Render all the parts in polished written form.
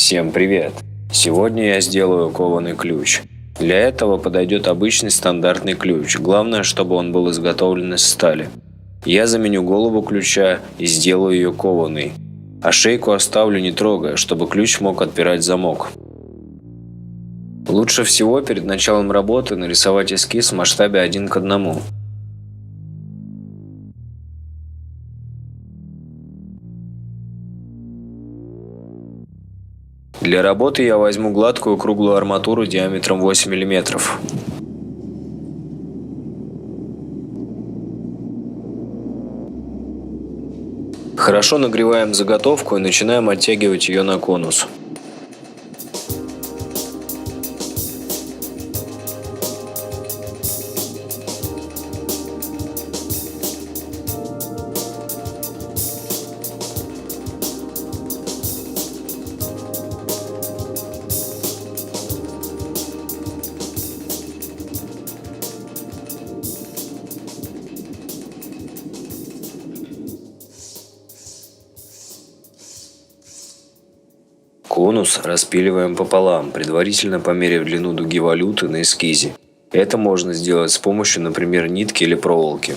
Всем привет! Сегодня я сделаю кованый ключ. Для этого подойдет обычный стандартный ключ, главное, чтобы он был изготовлен из стали. Я заменю голову ключа и сделаю ее кованой, а шейку оставлю не трогая, чтобы ключ мог отпирать замок. Лучше всего перед началом работы нарисовать эскиз в масштабе 1:1. Для работы я возьму гладкую круглую арматуру диаметром 8 мм. Хорошо нагреваем заготовку и начинаем оттягивать ее на конус. Конус распиливаем пополам, предварительно померив длину дуги валюты на эскизе. Это можно сделать с помощью, например, нитки или проволоки.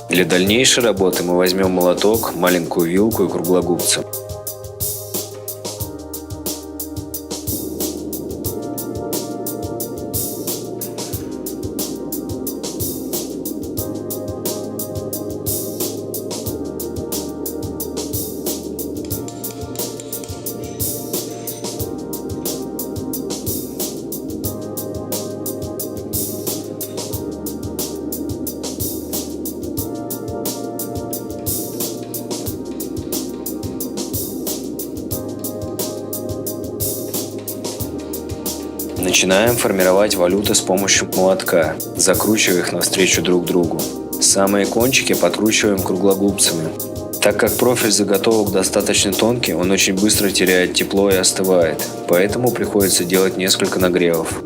Для дальнейшей работы мы возьмем молоток, маленькую вилку и круглогубцы. Начинаем формировать валюты с помощью молотка, закручивая их навстречу друг другу. Самые кончики подкручиваем круглогубцами. Так как профиль заготовок достаточно тонкий, он очень быстро теряет тепло и остывает, поэтому приходится делать несколько нагревов.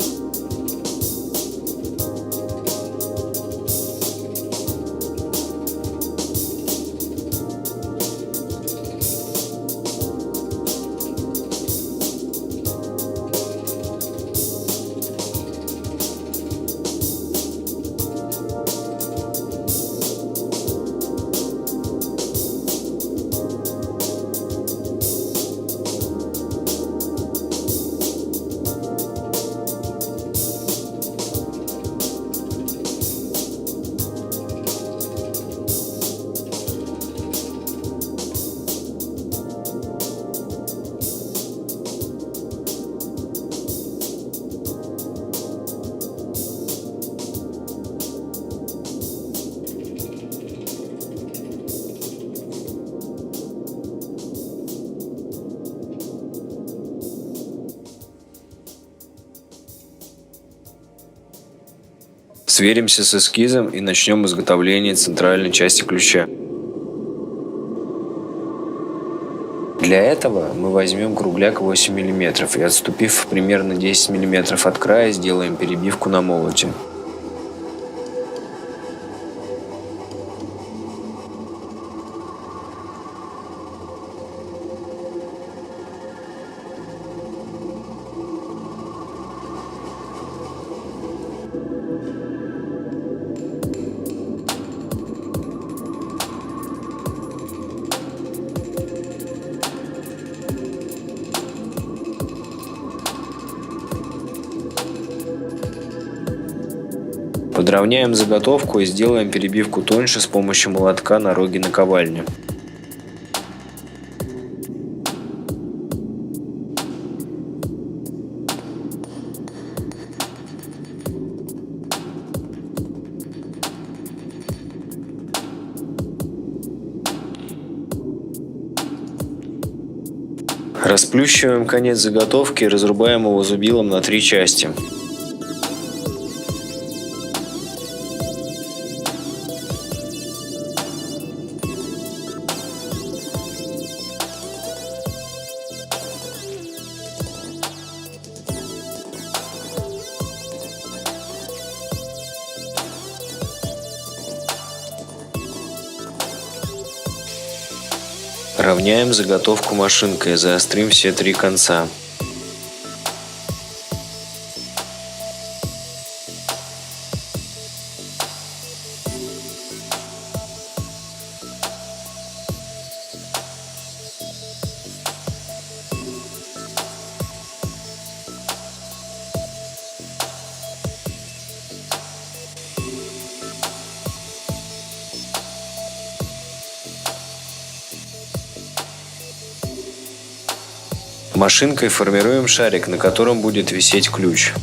Сверимся с эскизом и начнем изготовление центральной части ключа. Для этого мы возьмем кругляк 8 мм и, отступив примерно 10 мм от края, сделаем перебивку на молоте. Подровняем заготовку и сделаем перебивку тоньше с помощью молотка на роге наковальни. Расплющиваем конец заготовки и разрубаем его зубилом на 3 части. Равняем заготовку машинкой, заострим все 3 конца. Машинкой формируем шарик, на котором будет висеть ключ.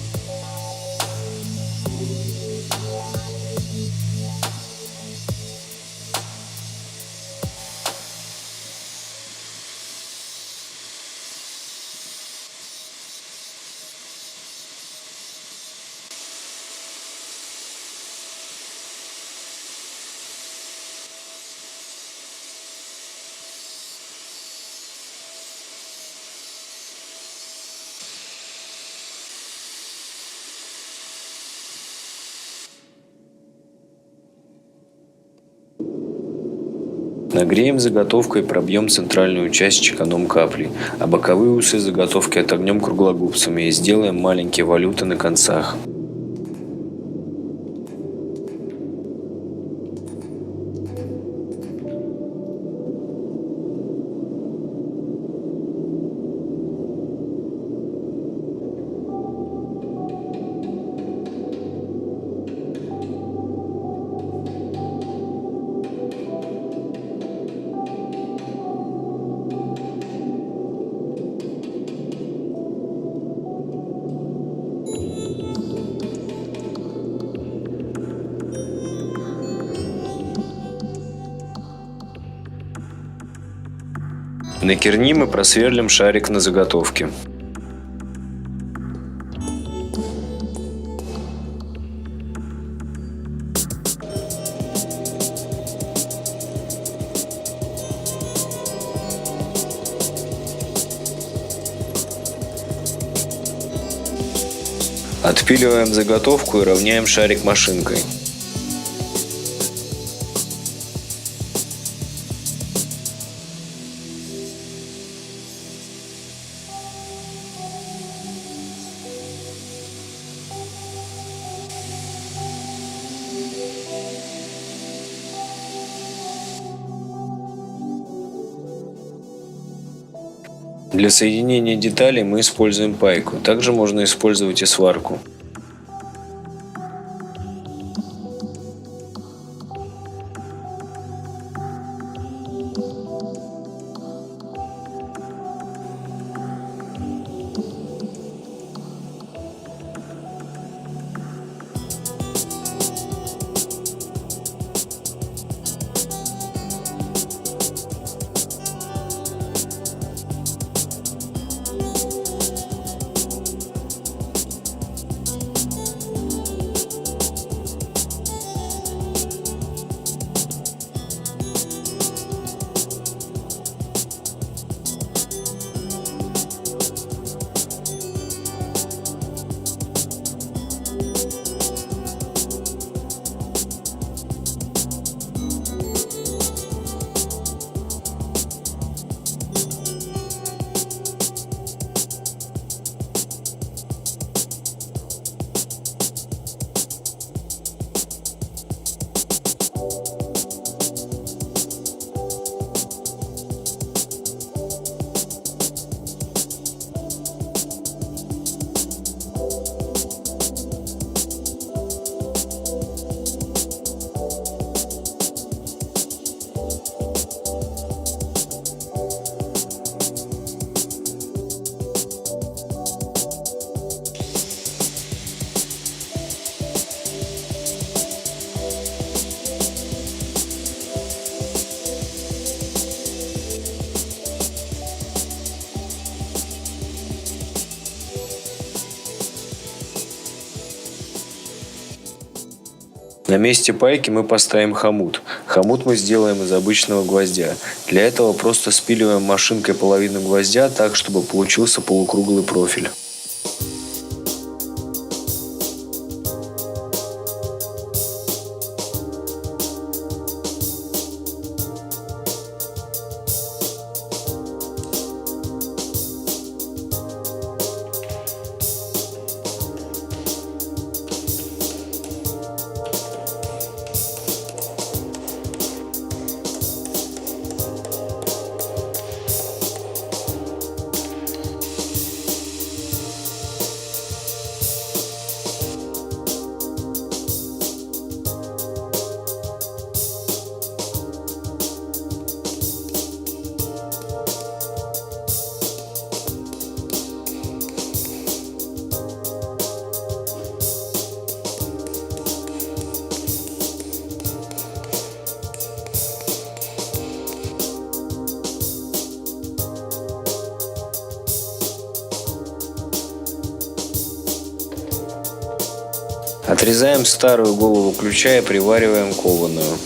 Нагреем заготовку и пробьем центральную часть чеканом каплей, а боковые усы заготовки отогнем круглогубцами и сделаем маленькие валюты на концах. На керни мы просверлим шарик на заготовке. Отпиливаем заготовку и равняем шарик машинкой. Для соединения деталей мы используем пайку, также можно использовать и сварку. На месте пайки мы поставим хомут. Хомут мы сделаем из обычного гвоздя. Для этого просто спиливаем машинкой половину гвоздя так, чтобы получился полукруглый профиль. Отрезаем старую голову ключа и привариваем кованую.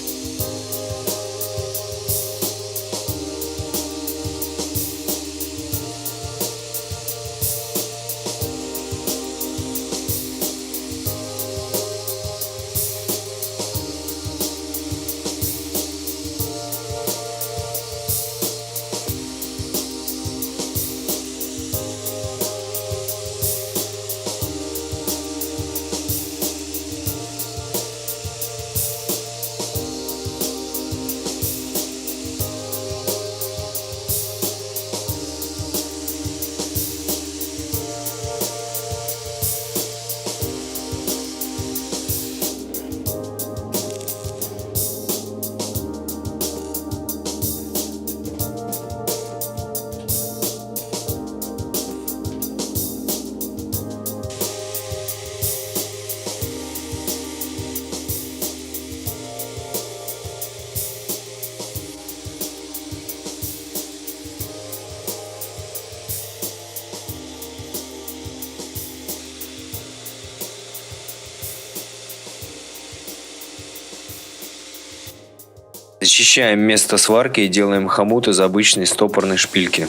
Зачищаем место сварки и делаем хомут из обычной стопорной шпильки.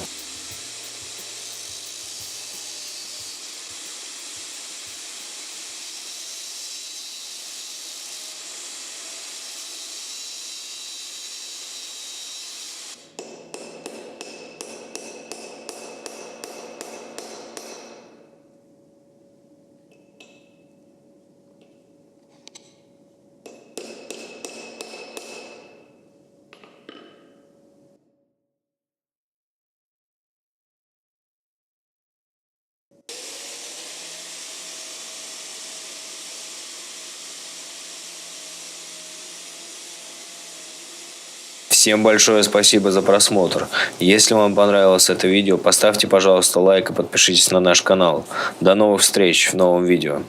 Всем большое спасибо за просмотр. Если вам понравилось это видео, поставьте, пожалуйста, лайк и подпишитесь на наш канал. До новых встреч в новом видео.